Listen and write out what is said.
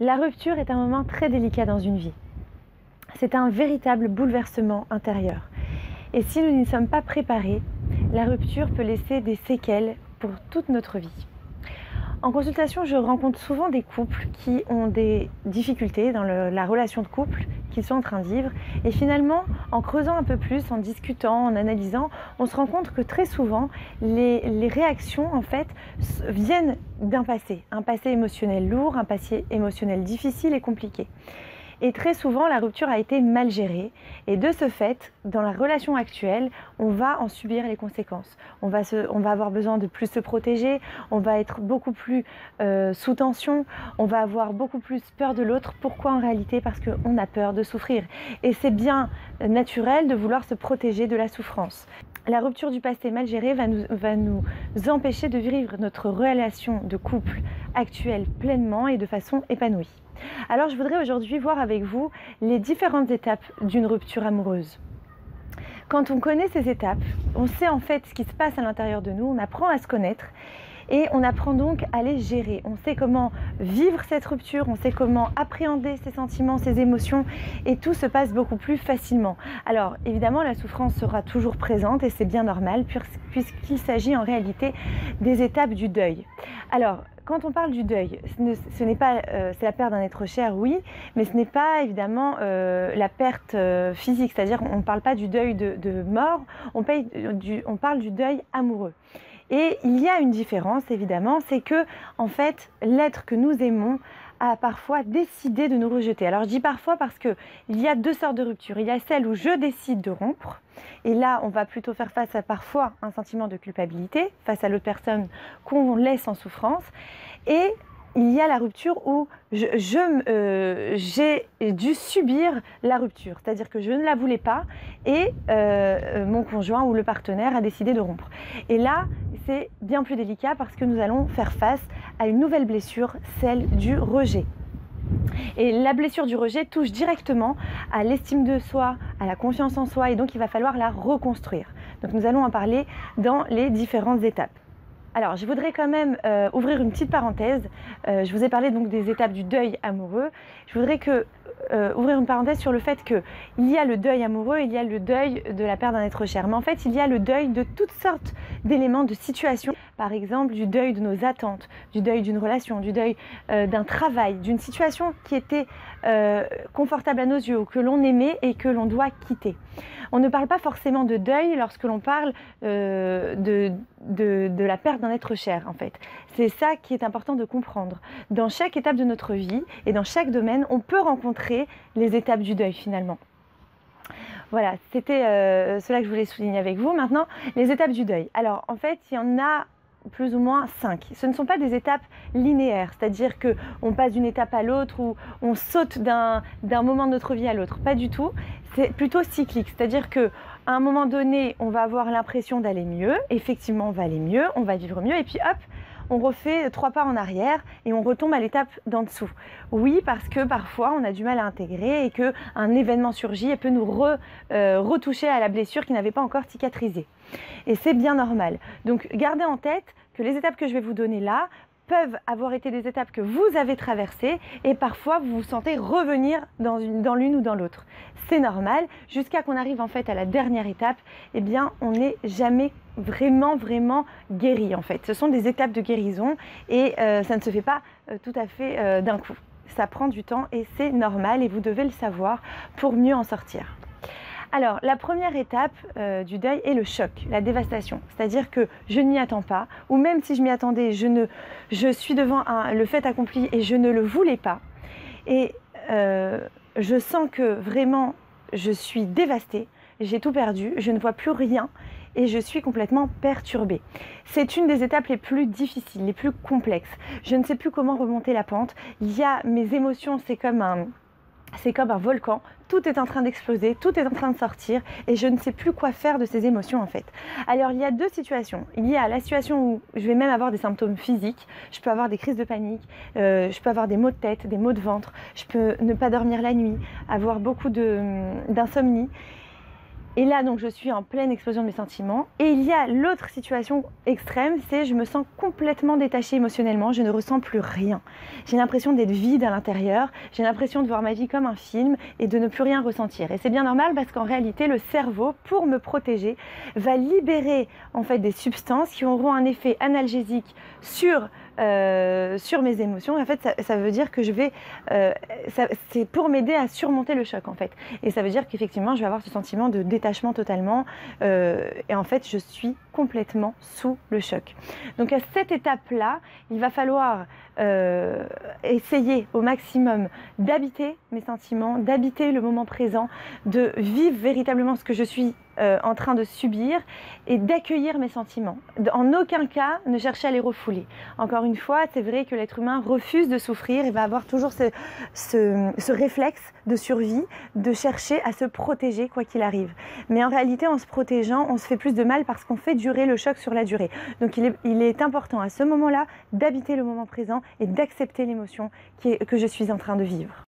La rupture est un moment très délicat dans une vie. C'est un véritable bouleversement intérieur. Et si nous n'y sommes pas préparés, la rupture peut laisser des séquelles pour toute notre vie. En consultation, je rencontre souvent des couples qui ont des difficultés dans la relation de couple qu'ils sont en train de vivre. Et finalement, en creusant un peu plus, en discutant, en analysant, on se rend compte que très souvent, les réactions en fait viennent d'un passé. Un passé émotionnel lourd, un passé émotionnel difficile et compliqué. Et très souvent, la rupture a été mal gérée. Et de ce fait, dans la relation actuelle, on va en subir les conséquences. On va avoir besoin de plus se protéger, on va être beaucoup plus sous tension, on va avoir beaucoup plus peur de l'autre. Pourquoi en réalité? Parce qu'on a peur de souffrir. Et c'est bien naturel de vouloir se protéger de la souffrance. La rupture du passé mal gérée va nous empêcher de vivre notre relation de couple actuelle pleinement et de façon épanouie. Alors je voudrais aujourd'hui voir avec vous les différentes étapes d'une rupture amoureuse. Quand on connaît ces étapes, on sait en fait ce qui se passe à l'intérieur de nous, on apprend à se connaître et on apprend donc à les gérer. On sait comment vivre cette rupture, on sait comment appréhender ses sentiments, ses émotions et tout se passe beaucoup plus facilement. Alors évidemment la souffrance sera toujours présente et c'est bien normal puisqu'il s'agit en réalité des étapes du deuil. Alors quand on parle du deuil, ce n'est pas, c'est la perte d'un être cher, oui, mais ce n'est pas évidemment la perte physique, c'est-à-dire on ne parle pas du deuil de mort, on parle du deuil amoureux. Et il y a une différence évidemment, c'est que en fait l'être que nous aimons a parfois décidé de nous rejeter. Alors je dis parfois parce qu'il y a deux sortes de ruptures. Il y a celle où je décide de rompre, et là on va plutôt faire face à parfois un sentiment de culpabilité face à l'autre personne qu'on laisse en souffrance. Et il y a la rupture où j'ai dû subir la rupture, c'est-à-dire que je ne la voulais pas et mon conjoint ou le partenaire a décidé de rompre. Et là, c'est bien plus délicat parce que nous allons faire face à une nouvelle blessure, celle du rejet. Et la blessure du rejet touche directement à l'estime de soi, à la confiance en soi, et donc il va falloir la reconstruire. Donc nous allons en parler dans les différentes étapes. Alors, je voudrais quand même ouvrir une petite parenthèse. Je vous ai parlé donc des étapes du deuil amoureux. Je voudrais ouvrir une parenthèse sur le fait qu'il y a le deuil amoureux, il y a le deuil de la perte d'un être cher. Mais en fait, il y a le deuil de toutes sortes d'éléments, de situations. Par exemple, du deuil de nos attentes, du deuil d'une relation, du deuil d'un travail, d'une situation qui était confortable à nos yeux ou que l'on aimait et que l'on doit quitter. On ne parle pas forcément de deuil lorsque l'on parle de la perte d'un être cher, en fait. C'est ça qui est important de comprendre. Dans chaque étape de notre vie et dans chaque domaine, on peut rencontrer les étapes du deuil finalement. Voilà, c'était cela que je voulais souligner avec vous. Maintenant, les étapes du deuil. Alors, en fait, il y en a plus ou moins 5. Ce ne sont pas des étapes linéaires, c'est-à-dire qu'on passe d'une étape à l'autre ou on saute d'un moment de notre vie à l'autre. Pas du tout. C'est plutôt cyclique, c'est-à-dire qu'à un moment donné, on va avoir l'impression d'aller mieux. Effectivement, on va aller mieux, on va vivre mieux, et puis hop, on refait 3 pas en arrière et on retombe à l'étape d'en dessous. Oui, parce que parfois on a du mal à intégrer et qu'un événement surgit et peut nous retoucher à la blessure qui n'avait pas encore cicatrisé. Et c'est bien normal. Donc gardez en tête que les étapes que je vais vous donner là peuvent avoir été des étapes que vous avez traversées et parfois vous vous sentez revenir dans l'une ou dans l'autre. C'est normal, jusqu'à qu'on arrive en fait à la dernière étape, eh bien on n'est jamais vraiment guéri en fait. Ce sont des étapes de guérison et ça ne se fait pas tout à fait d'un coup. Ça prend du temps et c'est normal et vous devez le savoir pour mieux en sortir. Alors, la première étape du deuil est le choc, la dévastation. C'est-à-dire que je n'y attends pas, ou même si je m'y attendais, je suis devant le fait accompli et je ne le voulais pas. Et je sens que vraiment, je suis dévastée, j'ai tout perdu, je ne vois plus rien et je suis complètement perturbée. C'est une des étapes les plus difficiles, les plus complexes. Je ne sais plus comment remonter la pente. Il y a mes émotions, c'est comme un volcan, tout est en train d'exploser, tout est en train de sortir et je ne sais plus quoi faire de ces émotions en fait. Alors il y a deux situations. Il y a la situation où je vais même avoir des symptômes physiques, je peux avoir des crises de panique, je peux avoir des maux de tête, des maux de ventre, je peux ne pas dormir la nuit, avoir beaucoup d'insomnie. Et là, donc, je suis en pleine explosion de mes sentiments. Et il y a l'autre situation extrême, c'est je me sens complètement détachée émotionnellement, je ne ressens plus rien. J'ai l'impression d'être vide à l'intérieur, j'ai l'impression de voir ma vie comme un film et de ne plus rien ressentir. Et c'est bien normal parce qu'en réalité, le cerveau, pour me protéger, va libérer en fait des substances qui auront un effet analgésique sur mes émotions. En fait, ça veut dire que c'est pour m'aider à surmonter le choc en fait. Et ça veut dire qu'effectivement, je vais avoir ce sentiment de détachement totalement. Et en fait, je suis complètement sous le choc. Donc à cette étape-là, il va falloir essayer au maximum d'habiter mes sentiments, d'habiter le moment présent, de vivre véritablement ce que je suis en train de subir et d'accueillir mes sentiments. En aucun cas, ne chercher à les refouler. Encore une fois, c'est vrai que l'être humain refuse de souffrir et va avoir toujours ce réflexe de survie, de chercher à se protéger quoi qu'il arrive. Mais en réalité, en se protégeant, on se fait plus de mal parce qu'on fait durer le choc sur la durée. Donc il est important à ce moment-là d'habiter le moment présent et d'accepter l'émotion que je suis en train de vivre.